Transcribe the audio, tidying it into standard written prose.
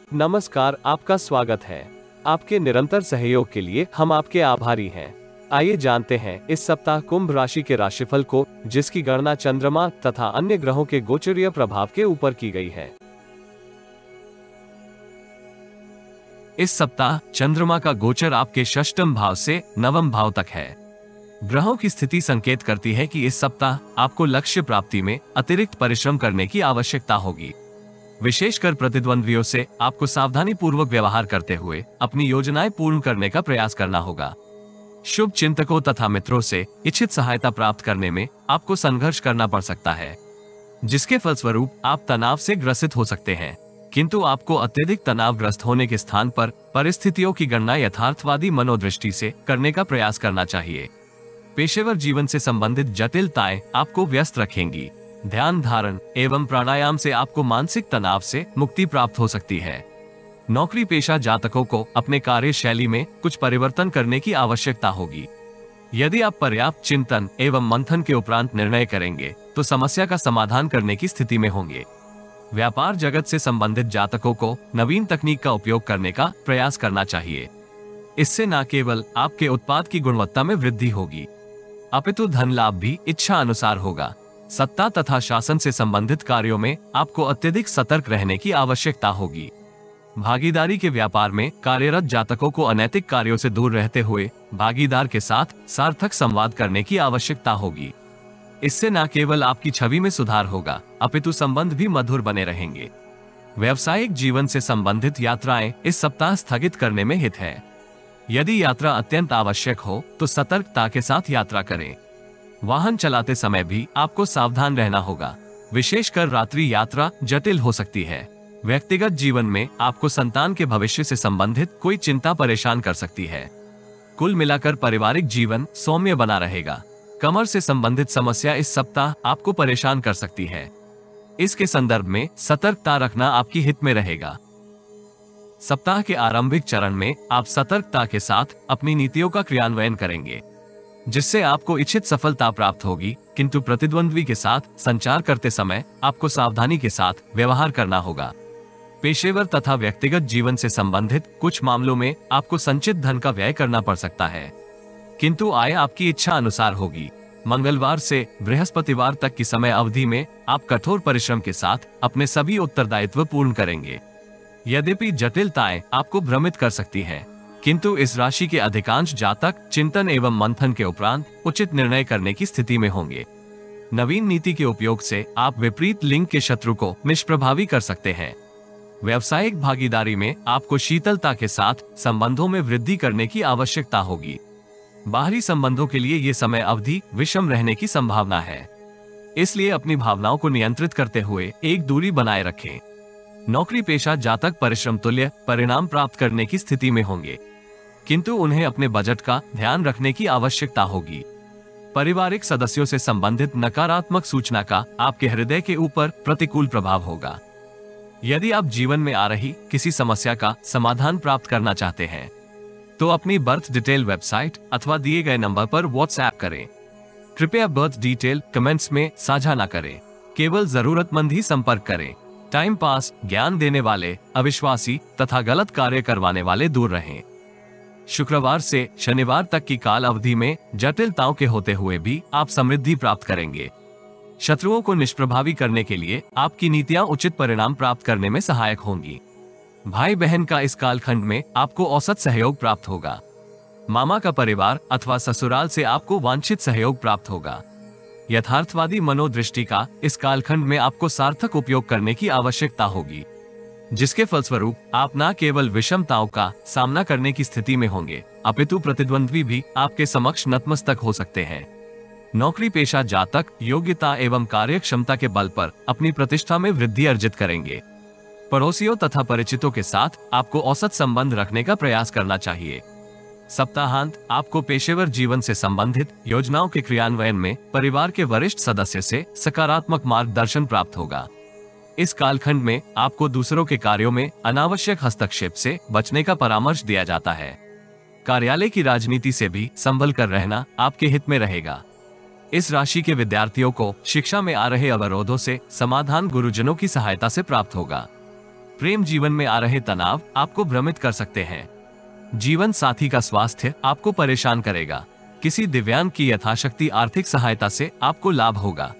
नमस्कार, आपका स्वागत है। आपके निरंतर सहयोग के लिए हम आपके आभारी हैं। आइए जानते हैं इस सप्ताह कुंभ राशि के राशिफल को, जिसकी गणना चंद्रमा तथा अन्य ग्रहों के गोचरीय प्रभाव के ऊपर की गई है। इस सप्ताह चंद्रमा का गोचर आपके षष्ठम भाव से नवम भाव तक है। ग्रहों की स्थिति संकेत करती है कि इस सप्ताह आपको लक्ष्य प्राप्ति में अतिरिक्त परिश्रम करने की आवश्यकता होगी। विशेषकर प्रतिद्वंद्वियों से आपको सावधानी पूर्वक व्यवहार करते हुए अपनी योजनाएं पूर्ण करने का प्रयास करना होगा। शुभ चिंतकों तथा मित्रों से इच्छित सहायता प्राप्त करने में आपको संघर्ष करना पड़ सकता है, जिसके फलस्वरूप आप तनाव से ग्रसित हो सकते हैं। किंतु आपको अत्यधिक तनावग्रस्त होने के स्थान पर परिस्थितियों की गणना यथार्थवादी मनोदृष्टि से करने का प्रयास करना चाहिए। पेशेवर जीवन से संबंधित जटिलताएं आपको व्यस्त रखेंगी। ध्यान धारण एवं प्राणायाम से आपको मानसिक तनाव से मुक्ति प्राप्त हो सकती है। नौकरी पेशा जातकों को अपने कार्यशैली में कुछ परिवर्तन करने की आवश्यकता होगी। यदि आप पर्याप्त चिंतन एवं मंथन के उपरांत निर्णय करेंगे तो समस्या का समाधान करने की स्थिति में होंगे। व्यापार जगत से संबंधित जातकों को नवीन तकनीक का उपयोग करने का प्रयास करना चाहिए। इससे न केवल आपके उत्पाद की गुणवत्ता में वृद्धि होगी, अपितु धन लाभ भी इच्छा अनुसार होगा। सत्ता तथा शासन से संबंधित कार्यों में आपको अत्यधिक सतर्क रहने की आवश्यकता होगी। भागीदारी के व्यापार में कार्यरत जातकों को अनैतिक कार्यों से दूर रहते हुए भागीदार के साथ सार्थक संवाद करने की आवश्यकता होगी। इससे न केवल आपकी छवि में सुधार होगा, अपितु संबंध भी मधुर बने रहेंगे। व्यवसायिक जीवन से संबंधित यात्राएं इस सप्ताह स्थगित करने में हित है। यदि यात्रा अत्यंत आवश्यक हो तो सतर्कता के साथ यात्रा करें। वाहन चलाते समय भी आपको सावधान रहना होगा। विशेषकर रात्रि यात्रा जटिल हो सकती है। व्यक्तिगत जीवन में आपको संतान के भविष्य से संबंधित कोई चिंता परेशान कर सकती है। कुल मिलाकर पारिवारिक जीवन सौम्य बना रहेगा। कमर से संबंधित समस्या इस सप्ताह आपको परेशान कर सकती है। इसके संदर्भ में सतर्कता रखना आपकी हित में रहेगा। सप्ताह के आरंभिक चरण में आप सतर्कता के साथ अपनी नीतियों का क्रियान्वयन करेंगे, जिससे आपको इच्छित सफलता प्राप्त होगी। किंतु प्रतिद्वंद्वी के साथ संचार करते समय आपको सावधानी के साथ व्यवहार करना होगा। पेशेवर तथा व्यक्तिगत जीवन से संबंधित कुछ मामलों में आपको संचित धन का व्यय करना पड़ सकता है, किंतु आय आपकी इच्छा अनुसार होगी। मंगलवार से बृहस्पतिवार तक की समय अवधि में आप कठोर परिश्रम के साथ अपने सभी उत्तरदायित्व पूर्ण करेंगे। यद्यपि जटिलताएं आपको भ्रमित कर सकती हैं, किंतु इस राशि के अधिकांश जातक चिंतन एवं मंथन के उपरांत उचित निर्णय करने की स्थिति में होंगे। नवीन नीति के उपयोग से आप विपरीत लिंग के शत्रु को निष्प्रभावी कर सकते हैं। व्यावसायिक भागीदारी में आपको शीतलता के साथ संबंधों में वृद्धि करने की आवश्यकता होगी। बाहरी संबंधों के लिए ये समय अवधि विषम रहने की संभावना है, इसलिए अपनी भावनाओं को नियंत्रित करते हुए एक दूरी बनाए रखें। नौकरी पेशा जातक परिश्रम तुल्य परिणाम प्राप्त करने की स्थिति में होंगे, किंतु उन्हें अपने बजट का ध्यान रखने की आवश्यकता होगी। पारिवारिक सदस्यों से संबंधित नकारात्मक सूचना का आपके हृदय के ऊपर प्रतिकूल प्रभाव होगा। यदि आप जीवन में आ रही किसी समस्या का समाधान प्राप्त करना चाहते हैं तो अपनी बर्थ डिटेल वेबसाइट अथवा दिए गए नंबर पर व्हाट्सएप करें। कृपया बर्थ डिटेल कमेंट्स में साझा न करें, केवल जरूरतमंद ही संपर्क करें। टाइम पास, ज्ञान देने वाले, अविश्वासी तथा गलत कार्य करवाने वाले दूर रहें। शुक्रवार से शनिवार तक की काल अवधि में जटिलताओं के होते हुए भी आप समृद्धि प्राप्त करेंगे। शत्रुओं को निष्प्रभावी करने के लिए आपकी नीतियां उचित परिणाम प्राप्त करने में सहायक होंगी। भाई बहन का इस कालखंड में आपको औसत सहयोग प्राप्त होगा। मामा का परिवार अथवा ससुराल से आपको वांछित सहयोग प्राप्त होगा। यथार्थवादी मनोदृष्टि का इस कालखंड में आपको सार्थक उपयोग करने की आवश्यकता होगी, जिसके फलस्वरूप आप न केवल विषमताओं का सामना करने की स्थिति में होंगे, अपितु प्रतिद्वंद्वी भी आपके समक्ष नतमस्तक हो सकते हैं। नौकरी पेशा जातक योग्यता एवं कार्यक्षमता के बल पर अपनी प्रतिष्ठा में वृद्धि अर्जित करेंगे। पड़ोसियों तथा परिचितों के साथ आपको औसत संबंध रखने का प्रयास करना चाहिए। सप्ताहांत आपको पेशेवर जीवन से संबंधित योजनाओं के क्रियान्वयन में परिवार के वरिष्ठ सदस्य से सकारात्मक मार्गदर्शन प्राप्त होगा। इस कालखंड में आपको दूसरों के कार्यों में अनावश्यक हस्तक्षेप से बचने का परामर्श दिया जाता है। कार्यालय की राजनीति से भी संभल कर रहना आपके हित में रहेगा। इस राशि के विद्यार्थियों को शिक्षा में आ रहे अवरोधों से समाधान गुरुजनों की सहायता से प्राप्त होगा। प्रेम जीवन में आ रहे तनाव आपको भ्रमित कर सकते हैं। जीवन साथी का स्वास्थ्य आपको परेशान करेगा। किसी दिव्यांग की यथाशक्ति आर्थिक सहायता से आपको लाभ होगा।